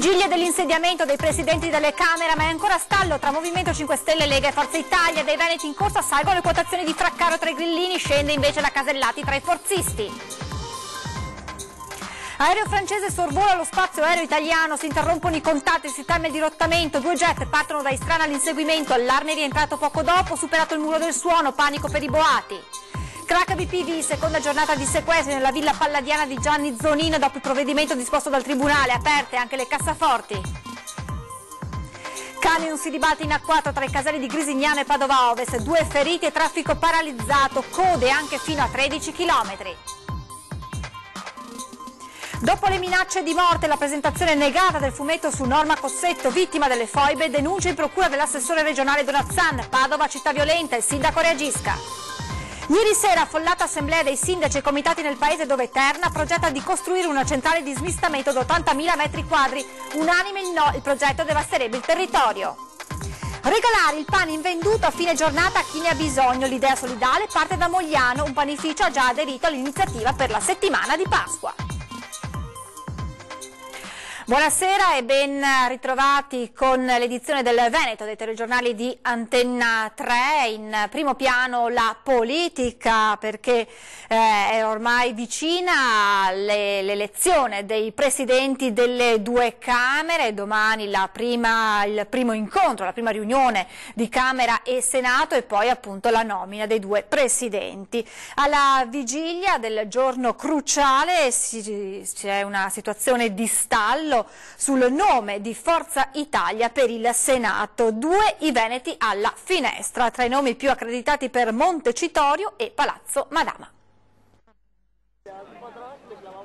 Vigilia dell'insediamento dei presidenti delle Camere, ma è ancora stallo tra Movimento 5 Stelle, Lega e Forza Italia. Dei veneti in corsa salgono le quotazioni di Fraccaro tra i grillini, scende invece la Casellati tra i forzisti. Aereo francese sorvola lo spazio aereo italiano, si interrompono i contatti, si teme il dirottamento, 2 jet partono da Istrana all'inseguimento, allarme è rientrato poco dopo, superato il muro del suono, panico per i boati. Crack BPV, seconda giornata di sequestro nella villa palladiana di Gianni Zonino dopo il provvedimento disposto dal Tribunale, aperte anche le cassaforti. Camion si dibatte in A4 tra i caselli di Grisignano e Padova Ovest, 2 feriti e traffico paralizzato, code anche fino a 13 km. Dopo le minacce di morte e la presentazione negata del fumetto su Norma Cossetto, vittima delle foibe, denuncia in procura dell'assessore regionale Donazzan, Padova città violenta, il sindaco reagisca. Ieri sera affollata assemblea dei sindaci e comitati nel paese dove Terna progetta di costruire una centrale di smistamento di 80.000 metri quadri. Unanime il no, il progetto devasterebbe il territorio. Regalare il pane invenduto a fine giornata a chi ne ha bisogno. L'idea solidale parte da Mogliano, un panificio ha già aderito all'iniziativa per la settimana di Pasqua. Buonasera e ben ritrovati con l'edizione del Veneto dei telegiornali di Antenna 3. In primo piano la politica, perché è ormai vicina l'elezione dei presidenti delle 2 Camere. Domani il primo incontro, la prima riunione di Camera e Senato e poi appunto la nomina dei 2 presidenti. Alla vigilia del giorno cruciale c'è una situazione di stallo sul nome di Forza Italia per il Senato. 2 i veneti alla finestra, tra i nomi più accreditati per Montecitorio e Palazzo Madama.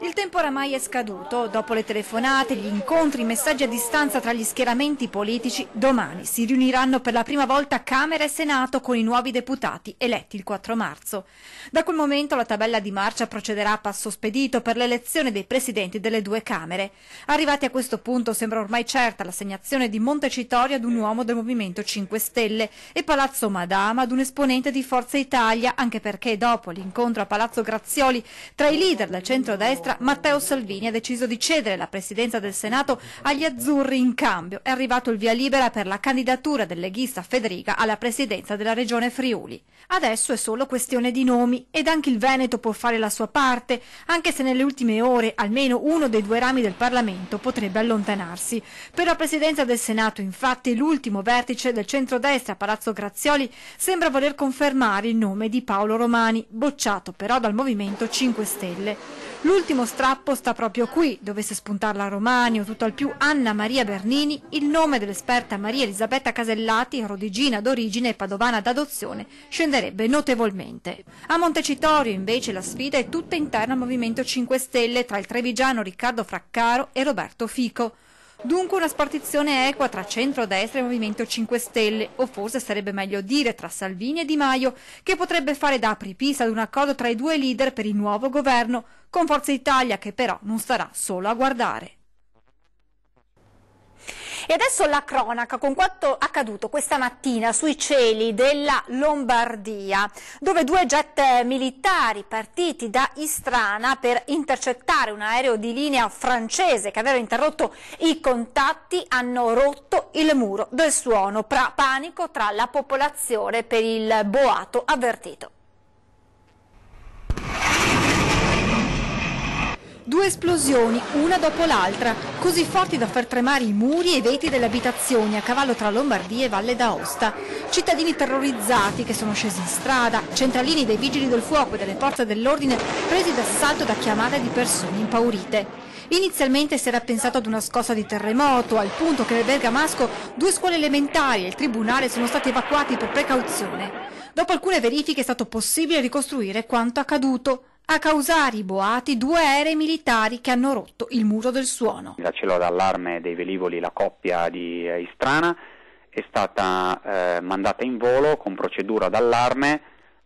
Il tempo oramai è scaduto, dopo le telefonate, gli incontri, i messaggi a distanza tra gli schieramenti politici, domani si riuniranno per la prima volta Camera e Senato con i nuovi deputati eletti il 4 marzo. Da quel momento la tabella di marcia procederà a passo spedito per l'elezione dei presidenti delle 2 Camere. Arrivati a questo punto sembra ormai certa l'assegnazione di Montecitorio ad un uomo del Movimento 5 Stelle e Palazzo Madama ad un esponente di Forza Italia, anche perché dopo l'incontro a Palazzo Grazioli tra i leader del centrodestra, Matteo Salvini ha deciso di cedere la presidenza del Senato agli azzurri. In cambio è arrivato il via libera per la candidatura del leghista Federica alla presidenza della regione Friuli. Adesso è solo questione di nomi ed anche il Veneto può fare la sua parte, anche se nelle ultime ore almeno uno dei 2 rami del Parlamento potrebbe allontanarsi. Per la presidenza del Senato, infatti, l'ultimo vertice del centrodestra, Palazzo Grazioli, sembra voler confermare il nome di Paolo Romani, bocciato però dal Movimento 5 Stelle. L'ultimo strappo sta proprio qui, dovesse spuntarla Romani o tutt'al più Anna Maria Bernini, il nome dell'esperta Maria Elisabetta Casellati, rodigina d'origine e padovana d'adozione, scenderebbe notevolmente. A Montecitorio invece la sfida è tutta interna al Movimento 5 Stelle tra il trevigiano Riccardo Fraccaro e Roberto Fico. Dunque una spartizione equa tra centrodestra e Movimento 5 Stelle, o forse sarebbe meglio dire tra Salvini e Di Maio, che potrebbe fare da apripista ad un accordo tra i 2 leader per il nuovo governo, con Forza Italia che però non starà solo a guardare. E adesso la cronaca con quanto accaduto questa mattina sui cieli della Lombardia, dove 2 jet militari partiti da Istrana per intercettare un aereo di linea francese che aveva interrotto i contatti hanno rotto il muro del suono, panico tra la popolazione per il boato avvertito. 2 esplosioni, una dopo l'altra, così forti da far tremare i muri e i vetri delle abitazioni a cavallo tra Lombardia e Valle d'Aosta. Cittadini terrorizzati che sono scesi in strada, centralini dei vigili del fuoco e delle forze dell'ordine presi d'assalto da chiamate di persone impaurite. Inizialmente si era pensato ad una scossa di terremoto, al punto che nel bergamasco 2 scuole elementari e il tribunale sono stati evacuati per precauzione. Dopo alcune verifiche è stato possibile ricostruire quanto accaduto. A causare i boati 2 aerei militari che hanno rotto il muro del suono. Da cielo d'allarme dei velivoli la coppia di Istrana è stata mandata in volo con procedura d'allarme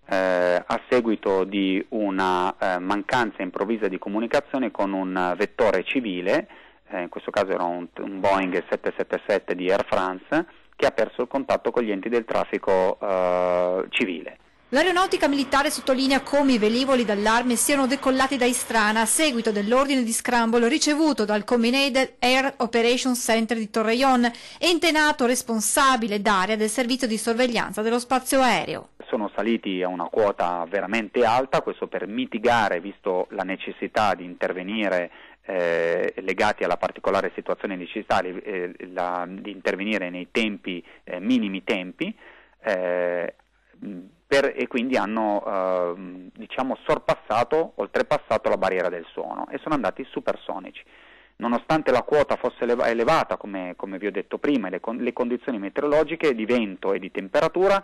a seguito di una mancanza improvvisa di comunicazione con un vettore civile, in questo caso era un Boeing 777 di Air France, che ha perso il contatto con gli enti del traffico civile. L'aeronautica militare sottolinea come i velivoli d'allarme siano decollati da Istrana a seguito dell'ordine di scramble ricevuto dal Combined Air Operations Center di Torrejón, ente NATO responsabile d'area del servizio di sorveglianza dello spazio aereo. Sono saliti a una quota veramente alta, questo per mitigare, visto la necessità di intervenire legati alla particolare situazione di necessità, di intervenire nei tempi, minimi tempi, e quindi hanno oltrepassato la barriera del suono e sono andati supersonici. Nonostante la quota fosse elevata, come vi ho detto prima, le condizioni meteorologiche di vento e di temperatura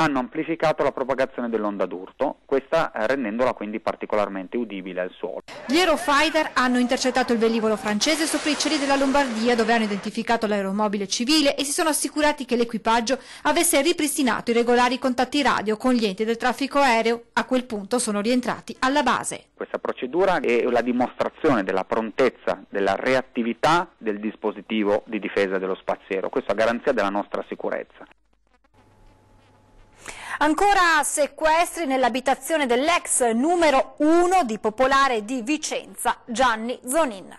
hanno amplificato la propagazione dell'onda d'urto, questa rendendola quindi particolarmente udibile al suolo. Gli Eurofighter hanno intercettato il velivolo francese sopra i cieli della Lombardia, dove hanno identificato l'aeromobile civile e si sono assicurati che l'equipaggio avesse ripristinato i regolari contatti radio con gli enti del traffico aereo. A quel punto sono rientrati alla base. Questa procedura è la dimostrazione della prontezza, della reattività del dispositivo di difesa dello spazio aereo, questo a garanzia della nostra sicurezza. Ancora sequestri nell'abitazione dell'ex numero 1 di Popolare di Vicenza, Gianni Zonin.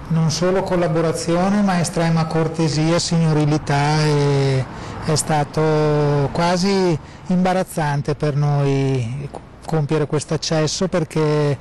Non solo collaborazione, ma estrema cortesia, signorilità, e è stato quasi imbarazzante per noi compiere questo accesso perché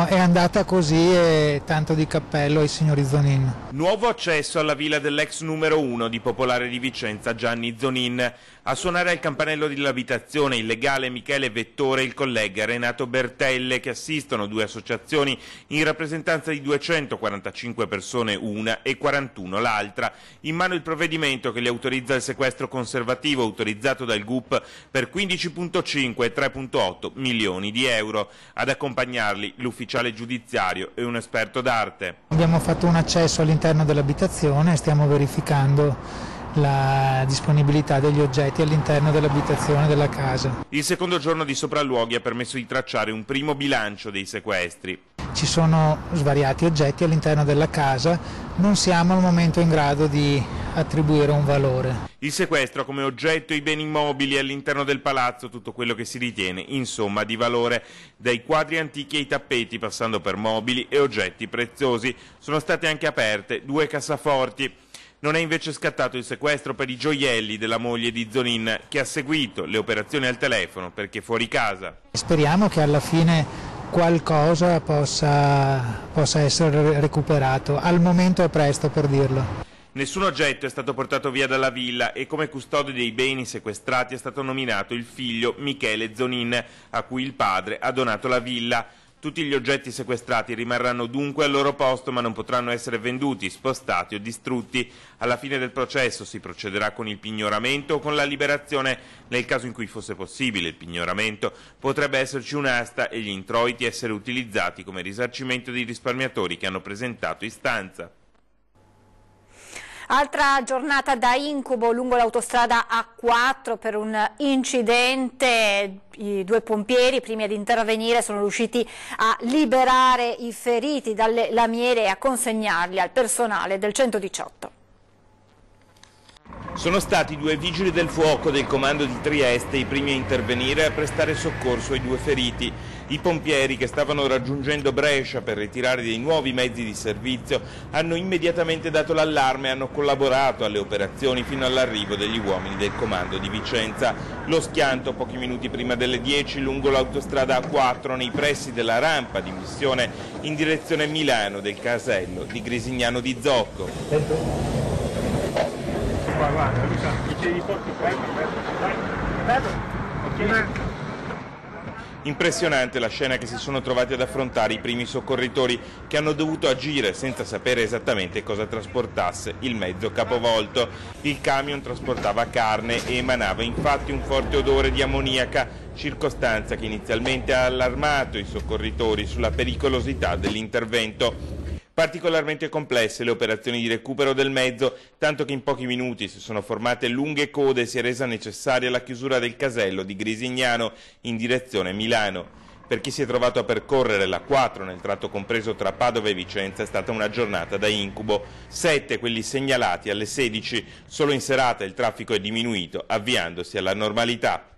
è andata così, e tanto di cappello ai signori Zonin. Nuovo accesso alla villa dell'ex numero 1 di Popolare di Vicenza, Gianni Zonin. A suonare al campanello dell'abitazione il legale Michele Vettore e il collega Renato Bertelle, che assistono due associazioni in rappresentanza di 245 persone una e 41 l'altra. In mano il provvedimento che li autorizza il sequestro conservativo autorizzato dal GUP per 15,5 e 3,8 milioni di euro. Ad accompagnarli l'ufficiale giudiziario e un esperto d'arte. Abbiamo fatto un accesso all'interno dell'abitazione e stiamo verificando la disponibilità degli oggetti all'interno dell'abitazione della casa. Il secondo giorno di sopralluoghi ha permesso di tracciare un primo bilancio dei sequestri. Ci sono svariati oggetti all'interno della casa, non siamo al momento in grado di attribuire un valore. Il sequestro ha come oggetto i beni immobili all'interno del palazzo, tutto quello che si ritiene insomma di valore, dai quadri antichi ai tappeti passando per mobili e oggetti preziosi. Sono state anche aperte 2 cassaforti. Non è invece scattato il sequestro per i gioielli della moglie di Zonin, che ha seguito le operazioni al telefono perché fuori casa. Speriamo che alla fine qualcosa possa essere recuperato. Al momento è presto per dirlo. Nessun oggetto è stato portato via dalla villa e come custode dei beni sequestrati è stato nominato il figlio Michele Zonin, a cui il padre ha donato la villa. Tutti gli oggetti sequestrati rimarranno dunque al loro posto, ma non potranno essere venduti, spostati o distrutti. Alla fine del processo si procederà con il pignoramento o con la liberazione. Nel caso in cui fosse possibile il pignoramento, potrebbe esserci un'asta e gli introiti essere utilizzati come risarcimento dei risparmiatori che hanno presentato istanza. Altra giornata da incubo lungo l'autostrada A4 per un incidente. I 2 pompieri, prima di intervenire, sono riusciti a liberare i feriti dalle lamiere e a consegnarli al personale del 118. Sono stati 2 vigili del fuoco del comando di Trieste i primi a intervenire e a prestare soccorso ai 2 feriti. I pompieri, che stavano raggiungendo Brescia per ritirare dei nuovi mezzi di servizio, hanno immediatamente dato l'allarme e hanno collaborato alle operazioni fino all'arrivo degli uomini del comando di Vicenza. Lo schianto pochi minuti prima delle 10 lungo l'autostrada A4 nei pressi della rampa di missione in direzione Milano del casello di Grisignano di Zocco. Impressionante la scena che si sono trovati ad affrontare i primi soccorritori, che hanno dovuto agire senza sapere esattamente cosa trasportasse il mezzo capovolto. Il camion trasportava carne e emanava infatti un forte odore di ammoniaca, circostanza che inizialmente ha allarmato i soccorritori sulla pericolosità dell'intervento. Particolarmente complesse le operazioni di recupero del mezzo, tanto che in pochi minuti si sono formate lunghe code e si è resa necessaria la chiusura del casello di Grisignano in direzione Milano. Per chi si è trovato a percorrere la 4 nel tratto compreso tra Padova e Vicenza è stata una giornata da incubo. 7 quelli segnalati alle 16, solo in serata il traffico è diminuito, avviandosi alla normalità.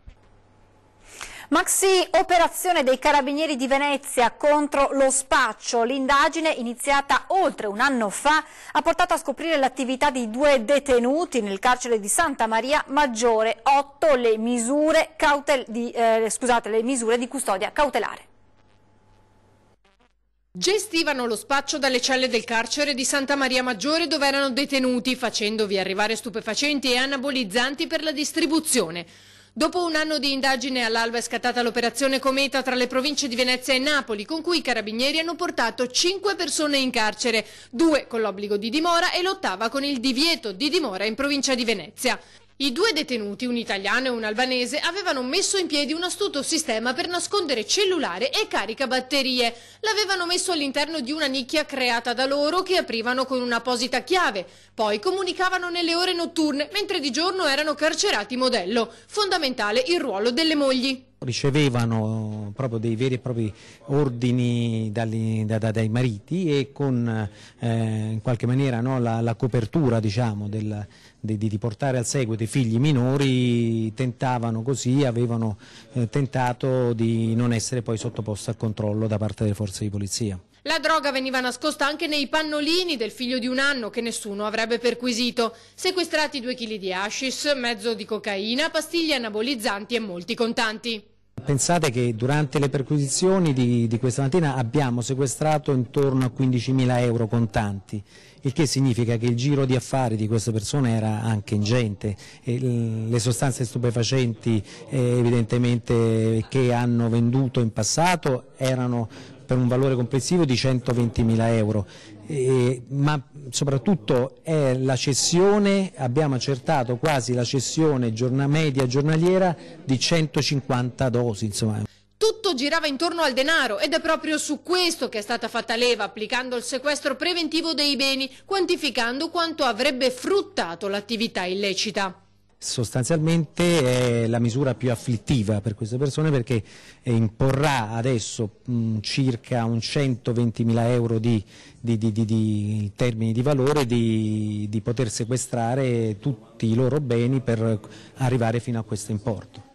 Maxi operazione dei Carabinieri di Venezia contro lo spaccio. L'indagine, iniziata oltre un anno fa, ha portato a scoprire l'attività di 2 detenuti nel carcere di Santa Maria Maggiore. 8 le misure di custodia cautelare. Gestivano lo spaccio dalle celle del carcere di Santa Maria Maggiore, dove erano detenuti, facendovi arrivare stupefacenti e anabolizzanti per la distribuzione. Dopo un anno di indagine all'alba è scattata l'operazione Cometa tra le province di Venezia e Napoli, con cui i carabinieri hanno portato 5 persone in carcere, 2 con l'obbligo di dimora e l'8ª con il divieto di dimora in provincia di Venezia. I 2 detenuti, un italiano e un albanese, avevano messo in piedi un astuto sistema per nascondere cellulare e caricabatterie. L'avevano messo all'interno di una nicchia creata da loro che aprivano con un'apposita chiave. Poi comunicavano nelle ore notturne, mentre di giorno erano carcerati modello. Fondamentale il ruolo delle mogli. Ricevevano proprio dei veri e propri ordini dai mariti e con in qualche maniera, no, la copertura, diciamo, di portare al seguito i figli minori, avevano tentato di non essere poi sottoposti al controllo da parte delle forze di polizia. La droga veniva nascosta anche nei pannolini del figlio di un anno che nessuno avrebbe perquisito. Sequestrati 2 kg di hashish, mezzo di cocaina, pastiglie anabolizzanti e molti contanti. Pensate che durante le perquisizioni di questa mattina abbiamo sequestrato intorno a 15.000 euro contanti, il che significa che il giro di affari di queste persone era anche ingente. Le sostanze stupefacenti evidentemente che hanno venduto in passato erano per un valore complessivo di 120.000 euro, ma soprattutto è la cessione, abbiamo accertato quasi la cessione media giornaliera di 150 dosi, insomma. Tutto girava intorno al denaro ed è proprio su questo che è stata fatta leva, applicando il sequestro preventivo dei beni, quantificando quanto avrebbe fruttato l'attività illecita. Sostanzialmente è la misura più afflittiva per queste persone, perché imporrà adesso circa un 120.000 euro di termini di valore di poter sequestrare tutti i loro beni per arrivare fino a questo importo.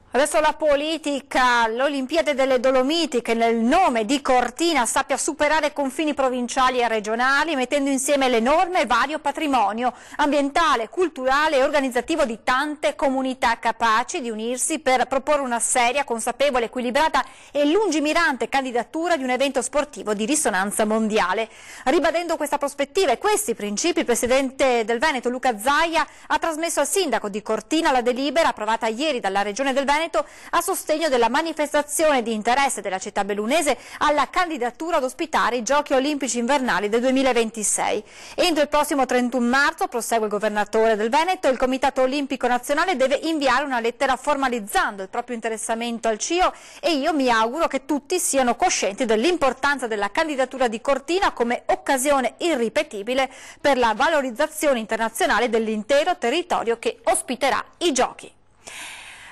Adesso la politica, l'Olimpiade delle Dolomiti che nel nome di Cortina sappia superare confini provinciali e regionali, mettendo insieme le norme e vario patrimonio ambientale, culturale e organizzativo di tante comunità capaci di unirsi per proporre una seria, consapevole, equilibrata e lungimirante candidatura di un evento sportivo di risonanza mondiale. Ribadendo questa prospettiva e questi principi, il Presidente del Veneto Luca Zaia ha trasmesso al Sindaco di Cortina la delibera approvata ieri dalla Regione del Veneto a sostegno della manifestazione di interesse della città bellunese alla candidatura ad ospitare i Giochi Olimpici Invernali del 2026. Entro il prossimo 31 marzo, prosegue il Governatore del Veneto, il Comitato Olimpico Nazionale deve inviare una lettera formalizzando il proprio interessamento al CIO e io mi auguro che tutti siano coscienti dell'importanza della candidatura di Cortina come occasione irripetibile per la valorizzazione internazionale dell'intero territorio che ospiterà i Giochi.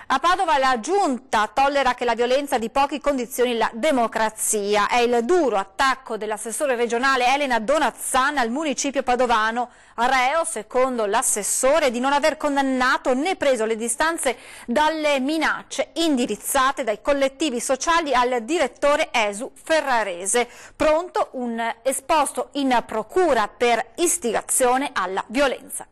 A Padova la Giunta tollera che la violenza di pochi condizioni la democrazia. È il duro attacco dell'assessore regionale Elena Donazzana al municipio padovano, reo, secondo l'assessore, di non aver condannato né preso le distanze dalle minacce indirizzate dai collettivi sociali al direttore ESU ferrarese, pronto un esposto in procura per istigazione alla violenza.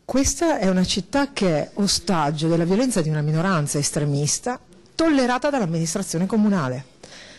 Questa è una città che è ostaggio della violenza di una minoranza estremista tollerata dall'amministrazione comunale.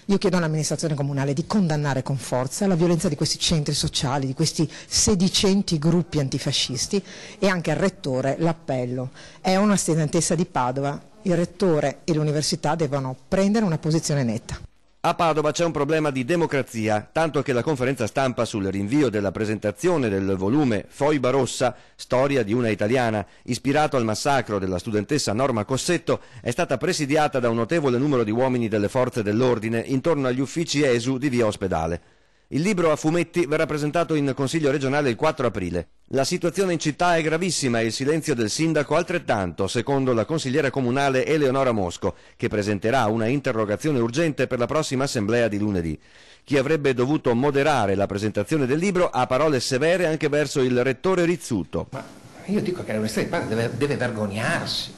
Io chiedo all'amministrazione comunale di condannare con forza la violenza di questi centri sociali, di questi sedicenti gruppi antifascisti, e anche al Rettore l'appello. È una studentessa di Padova, il Rettore e l'Università devono prendere una posizione netta. A Padova c'è un problema di democrazia, tanto che la conferenza stampa sul rinvio della presentazione del volume Foiba Rossa, storia di una italiana, ispirato al massacro della studentessa Norma Cossetto, è stata presidiata da un notevole numero di uomini delle forze dell'ordine intorno agli uffici ESU di via Ospedale. Il libro a fumetti verrà presentato in Consiglio regionale il 4 aprile. La situazione in città è gravissima e il silenzio del sindaco altrettanto, secondo la consigliera comunale Eleonora Mosco, che presenterà una interrogazione urgente per la prossima assemblea di lunedì. Chi avrebbe dovuto moderare la presentazione del libro ha parole severe anche verso il rettore Rizzuto. Ma io dico che l'Università di Padova deve vergognarsi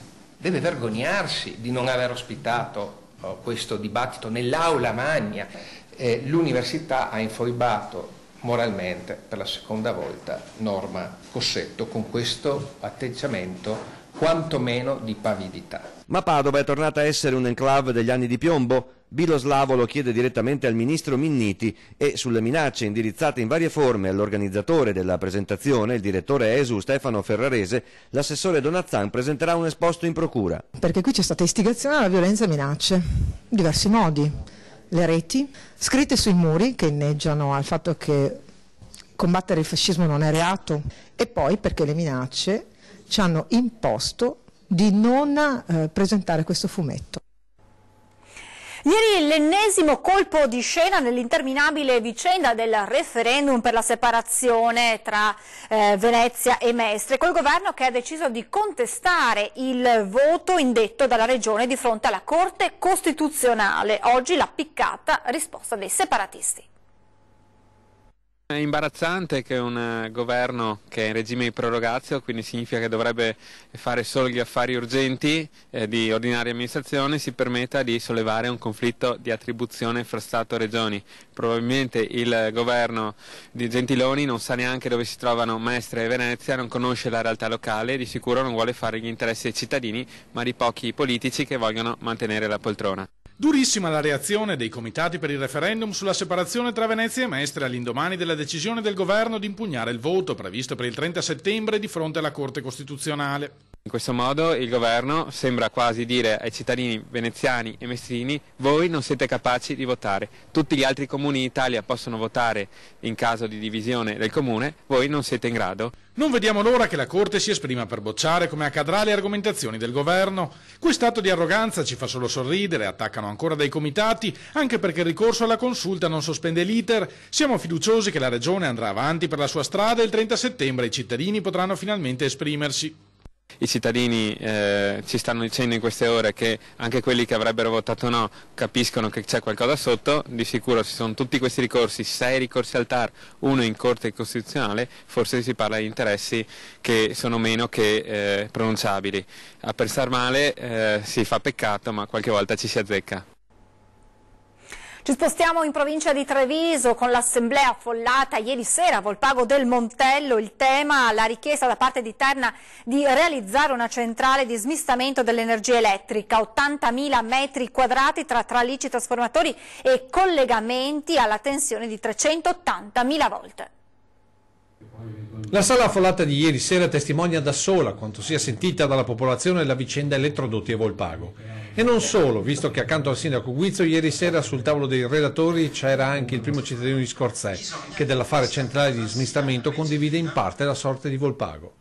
di non aver ospitato questo dibattito nell'aula magna. L'Università ha infoibato moralmente per la seconda volta Norma Cossetto con questo atteggiamento quantomeno di pavidità. Ma Padova è tornata a essere un enclave degli anni di piombo? Biloslavo lo chiede direttamente al ministro Minniti e sulle minacce indirizzate in varie forme all'organizzatore della presentazione, il direttore ESU Stefano Ferrarese, l'assessore Donazzan presenterà un esposto in procura. Perché qui c'è stata istigazione alla violenza e minacce, diversi modi. Le reti scritte sui muri che inneggiano al fatto che combattere il fascismo non è reato, e poi perché le minacce ci hanno imposto di non presentare questo fumetto. Ieri l'ennesimo colpo di scena nell'interminabile vicenda del referendum per la separazione tra Venezia e Mestre, col governo che ha deciso di contestare il voto indetto dalla Regione di fronte alla Corte Costituzionale. Oggi la piccata risposta dei separatisti. È imbarazzante che un governo che è in regime di prorogatio, quindi significa che dovrebbe fare solo gli affari urgenti di ordinaria amministrazione, si permetta di sollevare un conflitto di attribuzione fra Stato e Regioni. Probabilmente il governo di Gentiloni non sa neanche dove si trovano Mestre e Venezia, non conosce la realtà locale e di sicuro non vuole fare gli interessi dei cittadini, ma di pochi politici che vogliono mantenere la poltrona. Durissima la reazione dei comitati per il referendum sulla separazione tra Venezia e Mestre all'indomani della decisione del governo di impugnare il voto previsto per il 30 settembre di fronte alla Corte Costituzionale. In questo modo il governo sembra quasi dire ai cittadini veneziani e mestrini: voi non siete capaci di votare, tutti gli altri comuni d'Italia possono votare in caso di divisione del comune, voi non siete in grado. Non vediamo l'ora che la Corte si esprima per bocciare, come accadrà, le argomentazioni del governo. Quest'atto di arroganza ci fa solo sorridere, attaccano ancora dei comitati, anche perché il ricorso alla consulta non sospende l'iter. Siamo fiduciosi che la Regione andrà avanti per la sua strada e il 30 settembre i cittadini potranno finalmente esprimersi. I cittadini ci stanno dicendo in queste ore che anche quelli che avrebbero votato no capiscono che c'è qualcosa sotto, di sicuro ci sono tutti questi ricorsi, 6 ricorsi al TAR, 1 in Corte Costituzionale, forse si parla di interessi che sono meno che pronunciabili. A pensar male si fa peccato, ma qualche volta ci si azzecca. Ci spostiamo in provincia di Treviso con l'assemblea affollata ieri sera a Volpago del Montello. Il tema, la richiesta da parte di Terna di realizzare una centrale di smistamento dell'energia elettrica, 80.000 metri quadrati tra tralicci, trasformatori e collegamenti alla tensione di 380.000 volte. La sala affollata di ieri sera testimonia da sola quanto sia sentita dalla popolazione la vicenda elettrodotti e Volpago. E non solo, visto che accanto al sindaco Guizzo ieri sera sul tavolo dei relatori c'era anche il primo cittadino di Scorzè, che dell'affare centrale di smistamento condivide in parte la sorte di Volpago.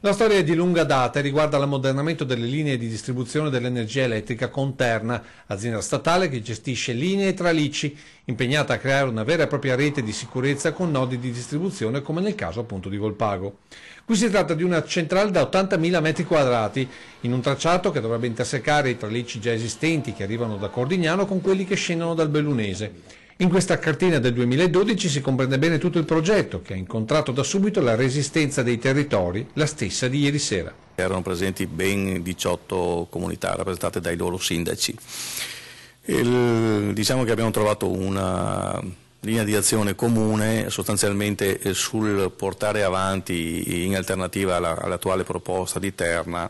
La storia è di lunga data e riguarda l'ammodernamento delle linee di distribuzione dell'energia elettrica con Terna, azienda statale che gestisce linee e tralicci, impegnata a creare una vera e propria rete di sicurezza con nodi di distribuzione come nel caso appunto di Volpago. Qui si tratta di una centrale da 80.000 metri quadrati, in un tracciato che dovrebbe intersecare i tralicci già esistenti che arrivano da Cordignano con quelli che scendono dal Bellunese. In questa cartina del 2012 si comprende bene tutto il progetto, che ha incontrato da subito la resistenza dei territori, la stessa di ieri sera. Erano presenti ben 18 comunità rappresentate dai loro sindaci. Diciamo che abbiamo trovato una linea di azione comune sostanzialmente sul portare avanti, in alternativa all'attuale proposta di Terna,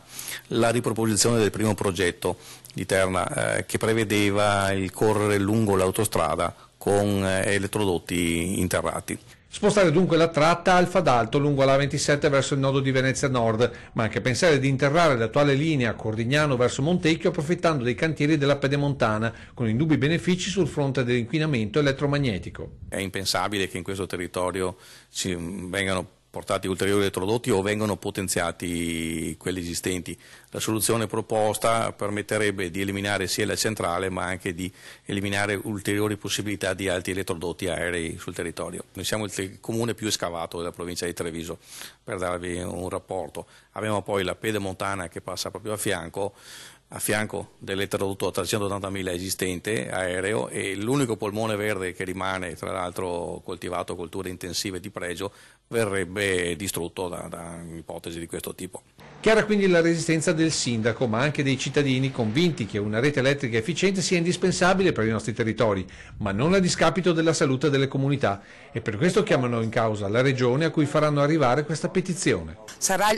la riproposizione del primo progetto di Terna che prevedeva il correre lungo l'autostrada con elettrodotti interrati. Spostare dunque la tratta Alfa d'Alto lungo la A27 verso il nodo di Venezia Nord, ma anche pensare di interrare l'attuale linea Cordignano verso Montecchio approfittando dei cantieri della Pedemontana, con indubbi benefici sul fronte dell'inquinamento elettromagnetico. È impensabile che in questo territorio ci vengano portati ulteriori elettrodotti o vengono potenziati quelli esistenti. La soluzione proposta permetterebbe di eliminare sia la centrale ma anche di eliminare ulteriori possibilità di altri elettrodotti aerei sul territorio. Noi siamo il comune più escavato della provincia di Treviso, per darvi un rapporto. Abbiamo poi la Pedemontana che passa proprio a fianco dell'elettrodotto a 380.000 esistente aereo, e l'unico polmone verde che rimane, tra l'altro coltivato colture intensive di pregio, verrebbe distrutto da ipotesi di questo tipo. Chiara quindi la resistenza del sindaco, ma anche dei cittadini convinti che una rete elettrica efficiente sia indispensabile per i nostri territori, ma non a discapito della salute delle comunità, e per questo chiamano in causa la regione a cui faranno arrivare questa petizione. Sarà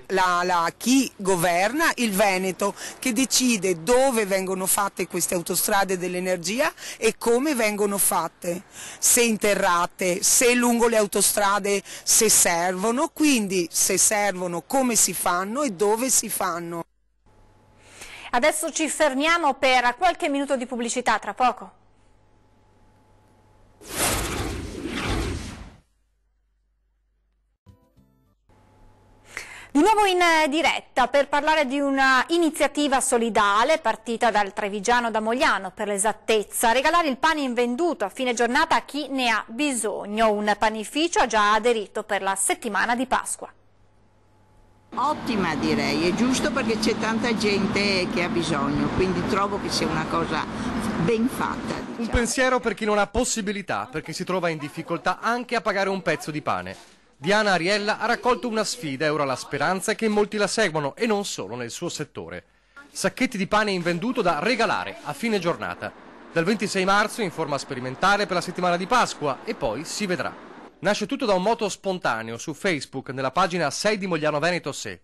chi governa il Veneto che decide dove vengono fatte queste autostrade dell'energia e come vengono fatte, se interrate, se lungo le autostrade, se servono, quindi se servono come si fanno e dove si fanno. Adesso ci fermiamo per qualche minuto di pubblicità, tra poco. Di nuovo in diretta per parlare di una iniziativa solidale partita dal trevigiano da Mogliano, per l'esattezza, regalare il pane invenduto a fine giornata a chi ne ha bisogno. Un panificio ha già aderito per la settimana di Pasqua. Ottima, direi, è giusto perché c'è tanta gente che ha bisogno, quindi trovo che sia una cosa ben fatta. Diciamo. Un pensiero per chi non ha possibilità, perché si trova in difficoltà anche a pagare un pezzo di pane. Diana Ariella ha raccolto una sfida e ora la speranza è che in molti la seguano, e non solo nel suo settore. Sacchetti di pane invenduto da regalare a fine giornata. Dal 26 marzo in forma sperimentale per la settimana di Pasqua, e poi si vedrà. Nasce tutto da un moto spontaneo su Facebook nella pagina 6 di Mogliano Veneto Se.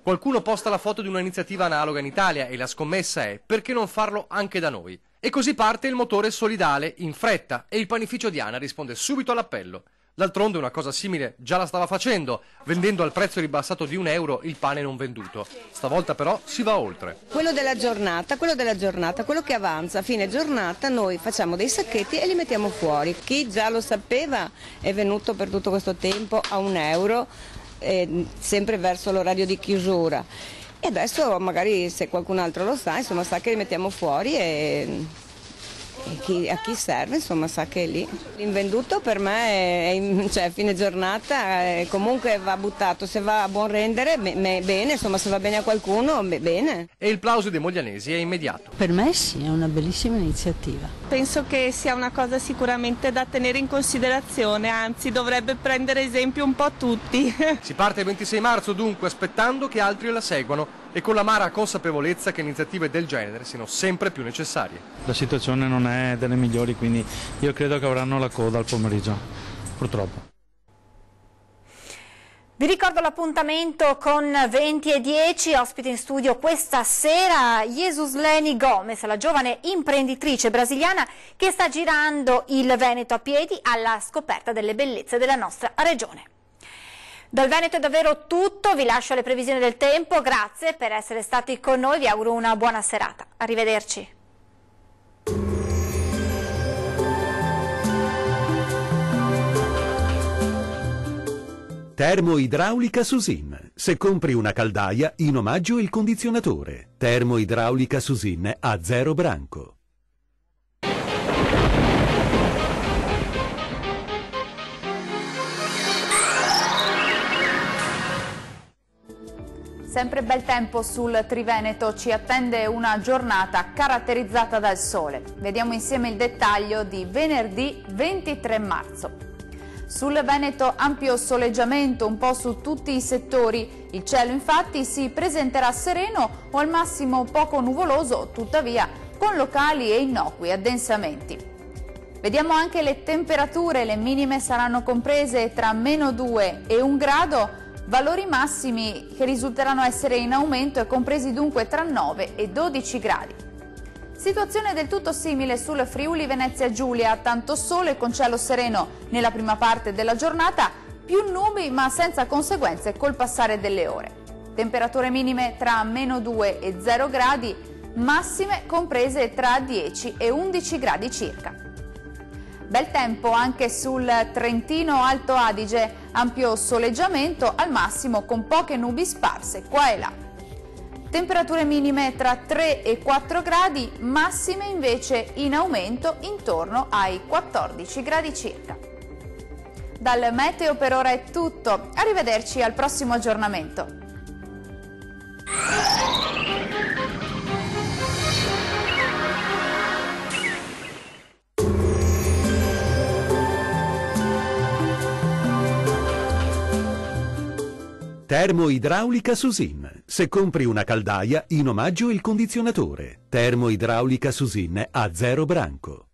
Qualcuno posta la foto di un'iniziativa analoga in Italia e la scommessa è: perché non farlo anche da noi? E così parte il motore solidale in fretta e il panificio Diana risponde subito all'appello. D'altronde una cosa simile già la stava facendo, vendendo al prezzo ribassato di €1 il pane non venduto. Stavolta però si va oltre. Quello della giornata, quello che avanza a fine giornata, noi facciamo dei sacchetti e li mettiamo fuori. Chi già lo sapeva è venuto per tutto questo tempo a €1, sempre verso l'orario di chiusura. E adesso magari se qualcun altro lo sa, insomma sa che li mettiamo fuori e a chi serve, insomma, sa che è lì. L'invenduto per me è fine giornata, comunque va buttato, se va a buon rendere bene, insomma, se va bene a qualcuno bene. E il plauso dei moglianesi è immediato. Per me sì, è una bellissima iniziativa. Penso che sia una cosa sicuramente da tenere in considerazione, anzi dovrebbe prendere esempio un po' tutti. Si parte il 26 marzo dunque, aspettando che altri la seguano e con l'amara consapevolezza che iniziative del genere siano sempre più necessarie. La situazione non è delle migliori, quindi io credo che avranno la coda al pomeriggio, purtroppo. Vi ricordo l'appuntamento con 20:10, ospite in studio questa sera Jesusleni Gomez, la giovane imprenditrice brasiliana che sta girando il Veneto a piedi alla scoperta delle bellezze della nostra regione. Dal Veneto è davvero tutto, vi lascio alle previsioni del tempo, grazie per essere stati con noi, vi auguro una buona serata. Arrivederci. Termoidraulica Susin. Se compri una caldaia, in omaggio il condizionatore. Termoidraulica Susin a 0 branco. Sempre bel tempo sul Triveneto, ci attende una giornata caratterizzata dal sole. Vediamo insieme il dettaglio di venerdì 23 marzo. Sul Veneto ampio soleggiamento un po' su tutti i settori, il cielo infatti si presenterà sereno o al massimo poco nuvoloso, tuttavia con locali e innocui addensamenti. Vediamo anche le temperature, le minime saranno comprese tra -2 e 1 grado, valori massimi che risulteranno essere in aumento e compresi dunque tra 9 e 12 gradi. Situazione del tutto simile sul Friuli Venezia Giulia, tanto sole con cielo sereno nella prima parte della giornata, più nubi ma senza conseguenze col passare delle ore. Temperature minime tra -2 e 0 gradi, massime comprese tra 10 e 11 gradi circa. Bel tempo anche sul Trentino Alto Adige, Ampio soleggiamento, al massimo con poche nubi sparse qua e là. Temperature minime tra 3 e 4 gradi, massime invece in aumento intorno ai 14 gradi circa. Dal meteo per ora è tutto, arrivederci al prossimo aggiornamento. Termoidraulica Susin. Se compri una caldaia, in omaggio il condizionatore. Termoidraulica Susin a 0 branco.